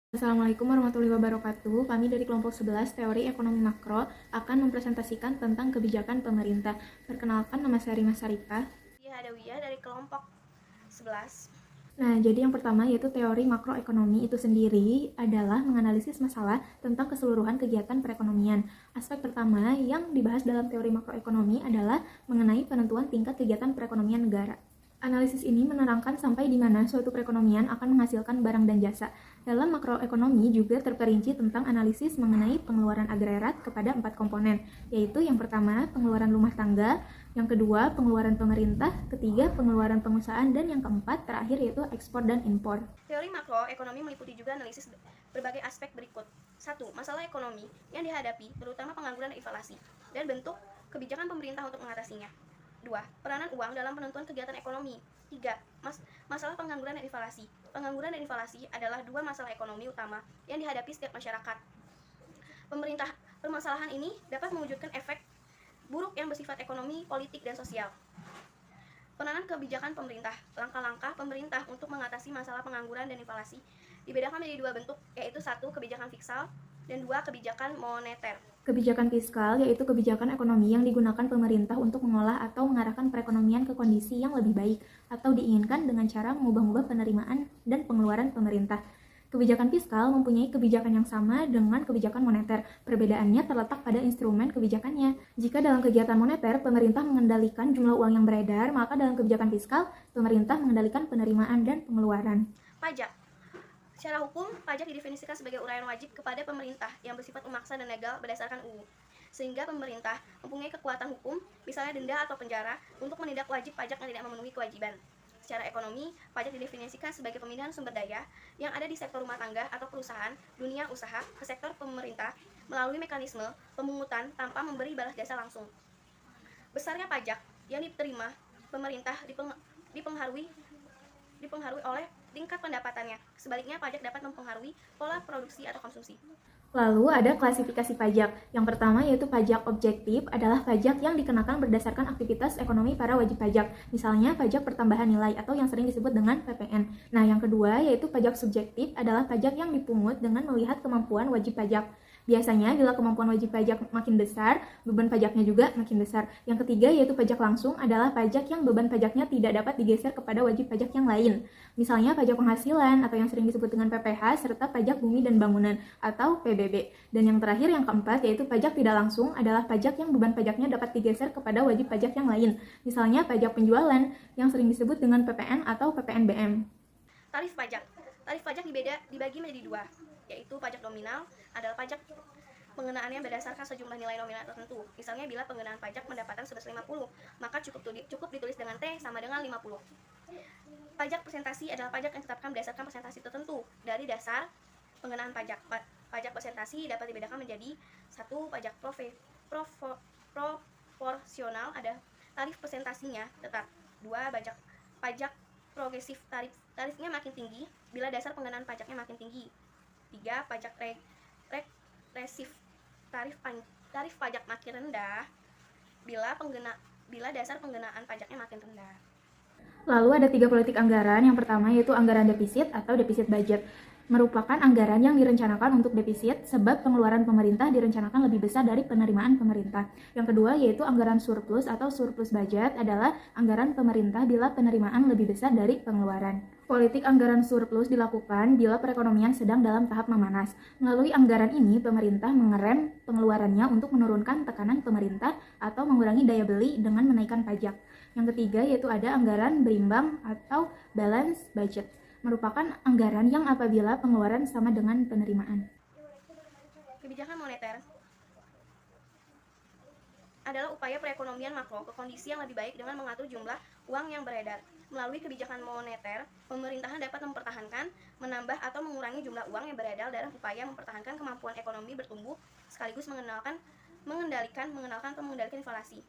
Assalamualaikum warahmatullahi wabarakatuh. Kami dari kelompok 11 Teori Ekonomi Makro akan mempresentasikan tentang kebijakan pemerintah. Perkenalkan, nama saya Rima Saripah. Hadawiyah dari kelompok 11. Nah, jadi yang pertama yaitu teori makroekonomi itu sendiri adalah menganalisis masalah tentang keseluruhan kegiatan perekonomian. Aspek pertama yang dibahas dalam teori makroekonomi adalah mengenai penentuan tingkat kegiatan perekonomian negara. Analisis ini menerangkan sampai di mana suatu perekonomian akan menghasilkan barang dan jasa. Dalam makroekonomi juga terperinci tentang analisis mengenai pengeluaran agregat kepada 4 komponen, yaitu yang pertama pengeluaran rumah tangga, yang kedua pengeluaran pemerintah, ketiga pengeluaran pengusahaan, dan yang keempat terakhir yaitu ekspor dan impor. Teori makroekonomi meliputi juga analisis berbagai aspek berikut. 1. Masalah ekonomi yang dihadapi, terutama pengangguran dan inflasi, dan bentuk kebijakan pemerintah untuk mengatasinya. 2. Peranan uang dalam penentuan kegiatan ekonomi. 3. Masalah pengangguran dan inflasi. Pengangguran dan inflasi adalah dua masalah ekonomi utama yang dihadapi setiap masyarakat. Permasalahan ini dapat mewujudkan efek buruk yang bersifat ekonomi, politik, dan sosial. Peranan kebijakan pemerintah. Langkah-langkah pemerintah untuk mengatasi masalah pengangguran dan inflasi dibedakan menjadi dua bentuk, yaitu 1. Kebijakan fiskal, dan 2. Kebijakan moneter. Kebijakan fiskal yaitu kebijakan ekonomi yang digunakan pemerintah untuk mengolah atau mengarahkan perekonomian ke kondisi yang lebih baik atau diinginkan dengan cara mengubah-ubah penerimaan dan pengeluaran pemerintah. Kebijakan fiskal mempunyai kebijakan yang sama dengan kebijakan moneter. Perbedaannya terletak pada instrumen kebijakannya. Jika dalam kegiatan moneter, pemerintah mengendalikan jumlah uang yang beredar, maka dalam kebijakan fiskal, pemerintah mengendalikan penerimaan dan pengeluaran. Pajak. Secara hukum, pajak didefinisikan sebagai uraian wajib kepada pemerintah yang bersifat memaksa dan legal berdasarkan UU. Sehingga pemerintah mempunyai kekuatan hukum, misalnya denda atau penjara, untuk menindak wajib pajak yang tidak memenuhi kewajiban. Secara ekonomi, pajak didefinisikan sebagai pemindahan sumber daya yang ada di sektor rumah tangga atau perusahaan, dunia usaha, ke sektor pemerintah melalui mekanisme pemungutan tanpa memberi balas jasa langsung. Besarnya pajak yang diterima pemerintah dipengaruhi oleh tingkat pendapatannya. Sebaliknya, pajak dapat mempengaruhi pola produksi atau konsumsi. Lalu ada klasifikasi pajak. Yang pertama yaitu pajak objektif adalah pajak yang dikenakan berdasarkan aktivitas ekonomi para wajib pajak. Misalnya pajak pertambahan nilai atau yang sering disebut dengan PPN. Nah, yang kedua yaitu pajak subjektif adalah pajak yang dipungut dengan melihat kemampuan wajib pajak. Biasanya bila kemampuan wajib pajak makin besar, beban pajaknya juga makin besar. Yang ketiga yaitu pajak langsung adalah pajak yang beban pajaknya tidak dapat digeser kepada wajib pajak yang lain. Misalnya pajak penghasilan atau yang sering disebut dengan PPh serta pajak bumi dan bangunan atau PBB. Dan yang terakhir yang keempat yaitu pajak tidak langsung adalah pajak yang beban pajaknya dapat digeser kepada wajib pajak yang lain. Misalnya pajak penjualan yang sering disebut dengan PPN atau PPNBM. Tarif pajak. Tarif pajak dibagi menjadi dua, yaitu pajak nominal adalah pajak pengenaannya berdasarkan sejumlah nilai nominal tertentu. Misalnya bila pengenaan pajak pendapatan sebesar 50, maka cukup ditulis dengan T sama dengan 50. Pajak presentasi adalah pajak yang ditetapkan berdasarkan presentasi tertentu dari dasar pengenaan pajak. Pajak presentasi dapat dibedakan menjadi 1. Pajak proporsional, ada tarif presentasinya tetap. 2. Pajak progresif, tarifnya makin tinggi bila dasar pengenaan pajaknya makin tinggi. 3. Pajak regresif, tarif pajak makin rendah bila dasar penggunaan pajaknya makin rendah. Lalu ada 3 politik anggaran. Yang pertama yaitu anggaran defisit atau defisit budget. Merupakan anggaran yang direncanakan untuk defisit sebab pengeluaran pemerintah direncanakan lebih besar dari penerimaan pemerintah. Yang kedua yaitu anggaran surplus atau surplus budget adalah anggaran pemerintah bila penerimaan lebih besar dari pengeluaran. Politik anggaran surplus dilakukan bila perekonomian sedang dalam tahap memanas. Melalui anggaran ini, pemerintah mengerem pengeluarannya untuk menurunkan tekanan pemerintah atau mengurangi daya beli dengan menaikkan pajak. Yang ketiga yaitu ada anggaran berimbang atau balance budget. Merupakan anggaran yang apabila pengeluaran sama dengan penerimaan. Kebijakan moneter adalah upaya perekonomian makro ke kondisi yang lebih baik dengan mengatur jumlah uang yang beredar. Melalui kebijakan moneter, pemerintahan dapat mempertahankan, menambah atau mengurangi jumlah uang yang beredar dalam upaya mempertahankan kemampuan ekonomi bertumbuh sekaligus mengendalikan atau mengendalikan inflasi.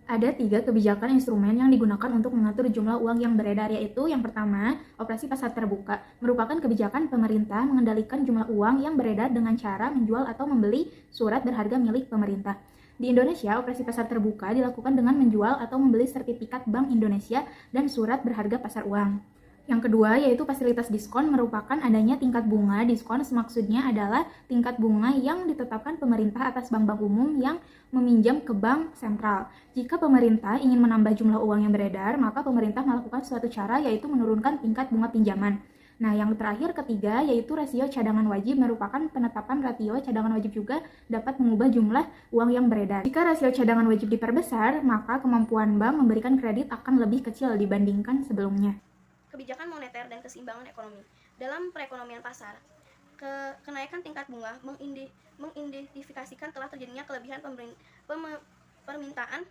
Ada 3 kebijakan instrumen yang digunakan untuk mengatur jumlah uang yang beredar, yaitu yang pertama, operasi pasar terbuka. Merupakan kebijakan pemerintah mengendalikan jumlah uang yang beredar dengan cara menjual atau membeli surat berharga milik pemerintah. Di Indonesia, operasi pasar terbuka dilakukan dengan menjual atau membeli sertifikat Bank Indonesia dan surat berharga pasar uang. Yang kedua yaitu fasilitas diskon merupakan adanya tingkat bunga diskon, maksudnya adalah tingkat bunga yang ditetapkan pemerintah atas bank-bank umum yang meminjam ke bank sentral. Jika pemerintah ingin menambah jumlah uang yang beredar, maka pemerintah melakukan suatu cara yaitu menurunkan tingkat bunga pinjaman. Nah, yang terakhir ketiga yaitu rasio cadangan wajib merupakan penetapan rasio cadangan wajib juga dapat mengubah jumlah uang yang beredar. Jika rasio cadangan wajib diperbesar, maka kemampuan bank memberikan kredit akan lebih kecil dibandingkan sebelumnya. Kebijakan moneter dan keseimbangan ekonomi. Dalam perekonomian pasar, kenaikan tingkat bunga mengidentifikasikan telah terjadinya kelebihan permintaan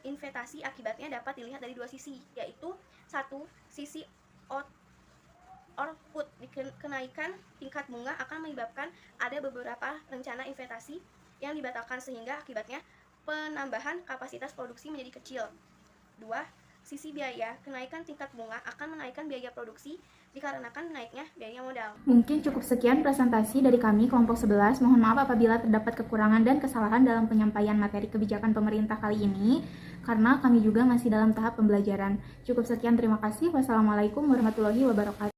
investasi. Akibatnya dapat dilihat dari dua sisi, yaitu satu, sisi output. Kenaikan tingkat bunga akan menyebabkan ada beberapa rencana investasi yang dibatalkan sehingga akibatnya penambahan kapasitas produksi menjadi kecil. Dua, sisi biaya, kenaikan tingkat bunga akan menaikkan biaya produksi dikarenakan naiknya biaya modal. Mungkin cukup sekian presentasi dari kami kelompok 11. Mohon maaf apabila terdapat kekurangan dan kesalahan dalam penyampaian materi kebijakan pemerintah kali ini, karena kami juga masih dalam tahap pembelajaran. Cukup sekian, terima kasih. Wassalamualaikum warahmatullahi wabarakatuh.